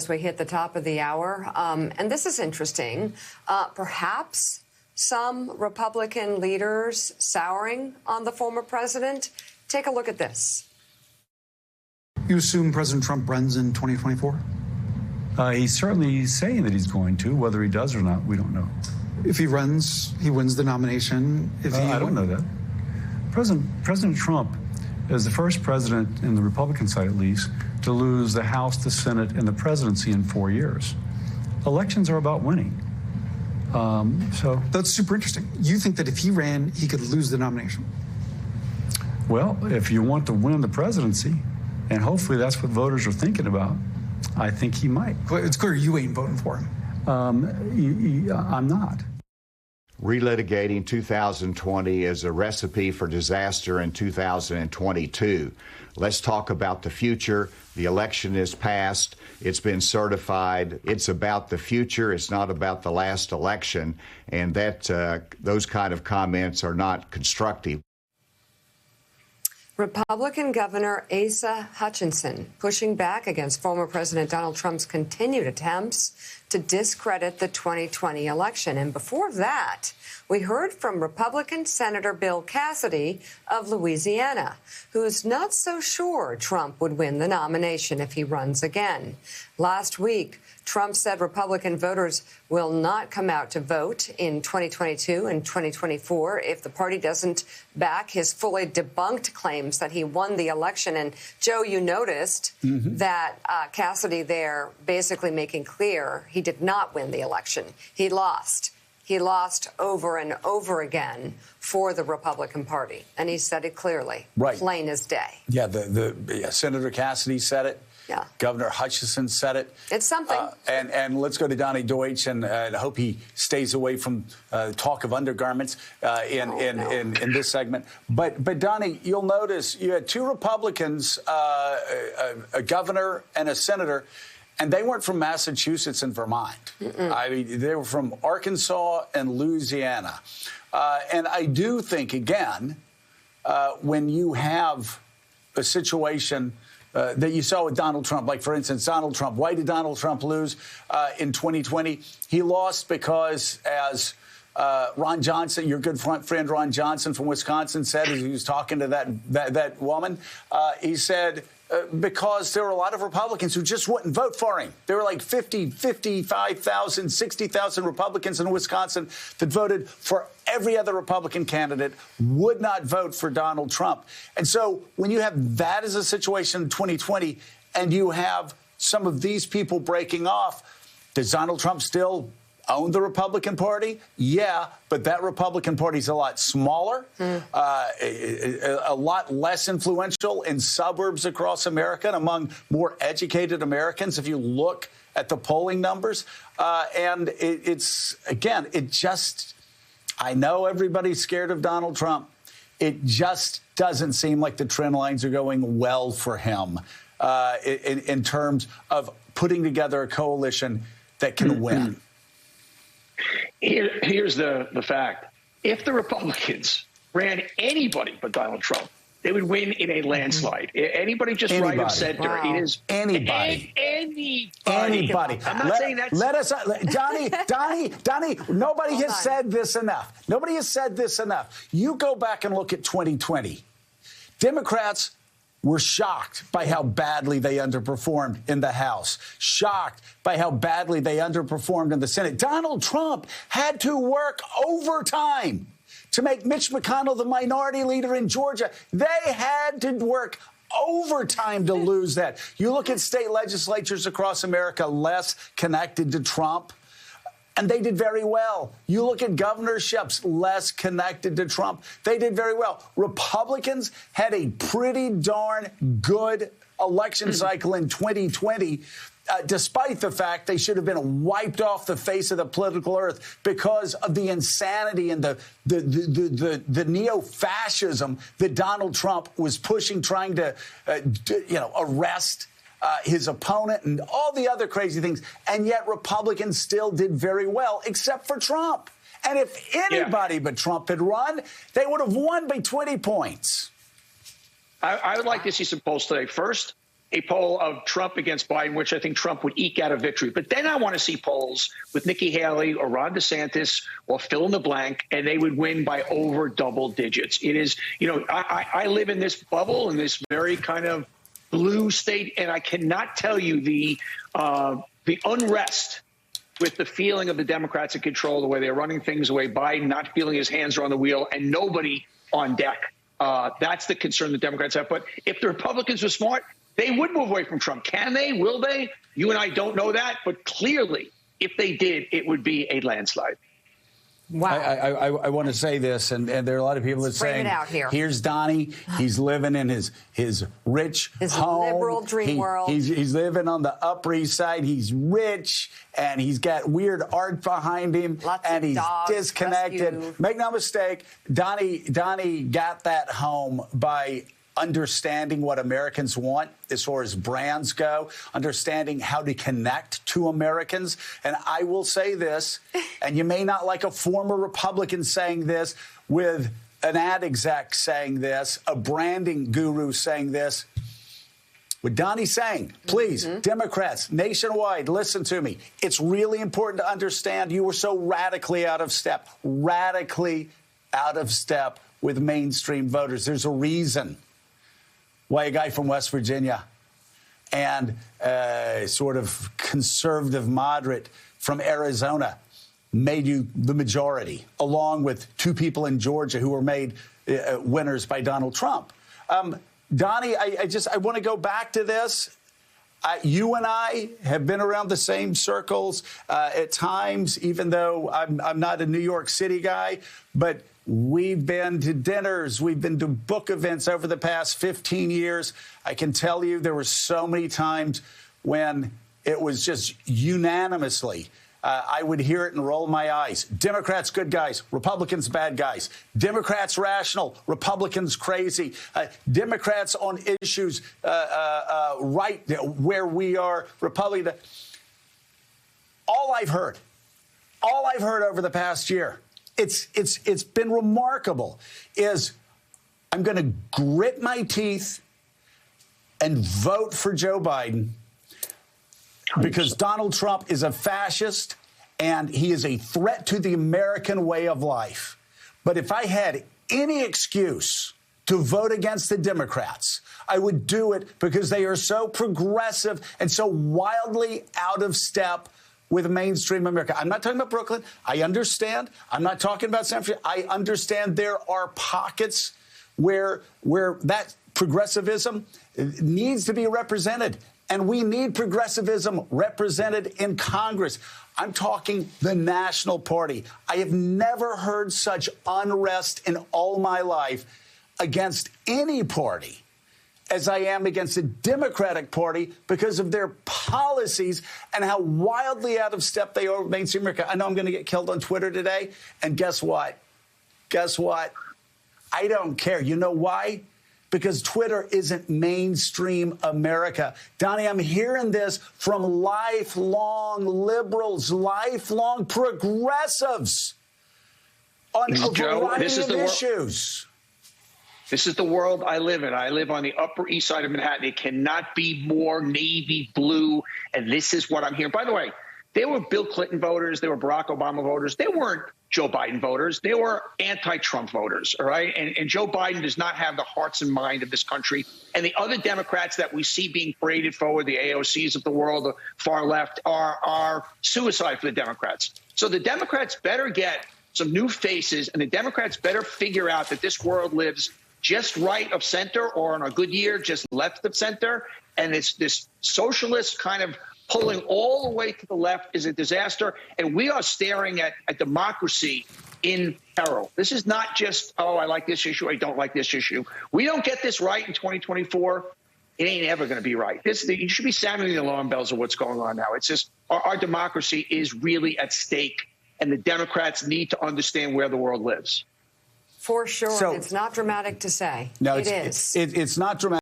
As we hit the top of the hour, and this is interesting, perhaps some Republican leaders souring on the former president. Take a look at this. You assume President Trump runs in 2024? He's certainly saying that he's going to. Whether he does or not, we don't know. If he runs, he wins the nomination. I don't know that. President Trump is the first president, in the Republican side at least, to lose the House, the Senate, and the presidency in 4 years. Elections are about winning. So that's super interesting. You think that if he ran, he could lose the nomination? Well, if you want to win the presidency, and hopefully that's what voters are thinking about, I think he might. It's clear you ain't voting for him. I'm not. Relitigating 2020 is a recipe for disaster in 2022. Let's talk about the future. The election is passed. It's been certified. It's about the future. It's not about the last election. And those kind of comments are not constructive. Republican Governor Asa Hutchinson pushing back against former President Donald Trump's continued attempts to discredit the 2020 election. And before that, we heard from Republican Senator Bill Cassidy of Louisiana, who's not so sure Trump would win the nomination if he runs again. Last week, Trump said Republican voters will not come out to vote in 2022 and 2024 if the party doesn't back his fully debunked claims that he won the election. And, Joe, you noticed that Cassidy there basically making clear he did not win the election. He lost. He lost over and over again for the Republican Party. And he said it clearly, plain as day. Yeah, Senator Cassidy said it. Yeah. Governor Hutchinson said it. It's something. And let's go to Donnie Deutsch, and I hope he stays away from talk of undergarments in this segment. But Donnie, you'll notice you had two Republicans, a governor and a senator, and they weren't from Massachusetts and Vermont. I mean, they were from Arkansas and Louisiana. And I do think, again, when you have a situation that you saw with Donald Trump, like, for instance, Donald Trump. Why did Donald Trump lose in 2020? He lost because, as Ron Johnson, your good friend Ron Johnson from Wisconsin said, as he was talking to that woman, he said, because there were a lot of Republicans who just wouldn't vote for him. There were like 50, 55,000, 60,000 Republicans in Wisconsin that voted for every other Republican candidate, would not vote for Donald Trump. And so when you have that as a situation in 2020 and you have some of these people breaking off, does Donald Trump still own the Republican Party? Yeah, but that Republican Party is a lot smaller, a lot less influential in suburbs across America and among more educated Americans, if you look at the polling numbers. And it's, again, it just, I know everybody's scared of Donald Trump. It just doesn't seem like the trend lines are going well for him in terms of putting together a coalition that can win. Here's the fact. If the Republicans ran anybody but Donald Trump, they would win in a landslide. Anybody just right of center. Wow. It is anybody. Anybody. I'm not saying that's... Let us... Donnie, nobody has said this enough. Nobody has said this enough. You go back and look at 2020. Democrats were shocked by how badly they underperformed in the House, shocked by how badly they underperformed in the Senate. Donald Trump had to work overtime to make Mitch McConnell the minority leader in Georgia. They had to work overtime to lose that. You look at state legislatures across America less connected to Trump, and they did very well. You look at governorships less connected to Trump. They did very well. Republicans had a pretty darn good election cycle in 2020, despite the fact they should have been wiped off the face of the political earth because of the insanity and the neo-fascism that Donald Trump was pushing, trying to arrest his opponent and all the other crazy things. And yet Republicans still did very well, except for Trump. And if anybody but Trump had run, they would have won by 20 points. I would like to see some polls today. First, a poll of Trump against Biden, which I think Trump would eke out a victory. But then I want to see polls with Nikki Haley or Ron DeSantis or fill in the blank, and they would win by over double digits. It is, I live in this bubble, in this very kind of blue state, and I cannot tell you the unrest with the feeling of the Democrats in control, the way they're running things, the way Biden not feeling his hands are on the wheel and nobody on deck. That's the concern the Democrats have. But if the Republicans were smart, they would move away from Trump. Can they? Will they? You and I don't know that. But clearly, if they did, it would be a landslide. Wow. I want to say this, and there are a lot of people that saying, here's Donnie. He's living in his rich home. His liberal dream world. He's living on the Upper East Side. He's rich, and he's got weird art behind him, and he's disconnected. Rescue. Make no mistake, Donnie got that home by understanding what Americans want as far as brands go, understanding how to connect to Americans. And I will say this, and you may not like a former Republican saying this, with an ad exec saying this, a branding guru saying this. What Donnie's saying, please, Democrats nationwide, listen to me. It's really important to understand you were so radically out of step with mainstream voters. There's a reason why a guy from West Virginia and sort of conservative moderate from Arizona made you the majority, along with two people in Georgia who were made winners by Donald Trump. Donnie, I want to go back to this. You and I have been around the same circles at times, even though I'm not a New York City guy, but we've been to dinners. We've been to book events over the past 15 years. I can tell you there were so many times when it was just unanimously. I would hear it and roll my eyes. Democrats, good guys. Republicans, bad guys. Democrats, rational. Republicans, crazy. Democrats on issues right where we are. Republican. All I've heard over the past year, it's been remarkable, is I'm going to grit my teeth and vote for Joe Biden because Donald Trump is a fascist and he is a threat to the American way of life. But if I had any excuse to vote against the Democrats, I would do it because they are so progressive and so wildly out of step with mainstream America. I'm not talking about Brooklyn. I understand. I'm not talking about San Francisco. I understand there are pockets where that progressivism needs to be represented. And we need progressivism represented in Congress. I'm talking the National Party. I have never heard such unrest in all my life against any party as I am against the Democratic Party because of their policies and how wildly out of step they are with mainstream America. I know I'm going to get killed on Twitter today. And guess what? I don't care. You know why? Because Twitter isn't mainstream America. Donnie, I'm hearing this from lifelong liberals, lifelong progressives on a variety of issues. This is the world I live in. I live on the Upper East Side of Manhattan. It cannot be more navy blue, and this is what I'm hearing. By the way, they were Bill Clinton voters. They were Barack Obama voters. They weren't Joe Biden voters. They were anti-Trump voters, all right? And Joe Biden does not have the hearts and mind of this country. And the other Democrats that we see being paraded forward, the AOCs of the world, the far left, are suicide for the Democrats. So the Democrats better get some new faces, and the Democrats better figure out that this world lives just right of center, or on a good year, just left of center. And it's this socialist kind of pulling all the way to the left is a disaster. And we are staring at democracy in peril. This is not just, oh, I like this issue, I don't like this issue. We don't get this right in 2024. It ain't ever going to be right. You should be sounding the alarm bells of what's going on now. It's just our democracy is really at stake, and the Democrats need to understand where the world lives. For sure. So, it's not dramatic to say. No, it is. It's not dramatic.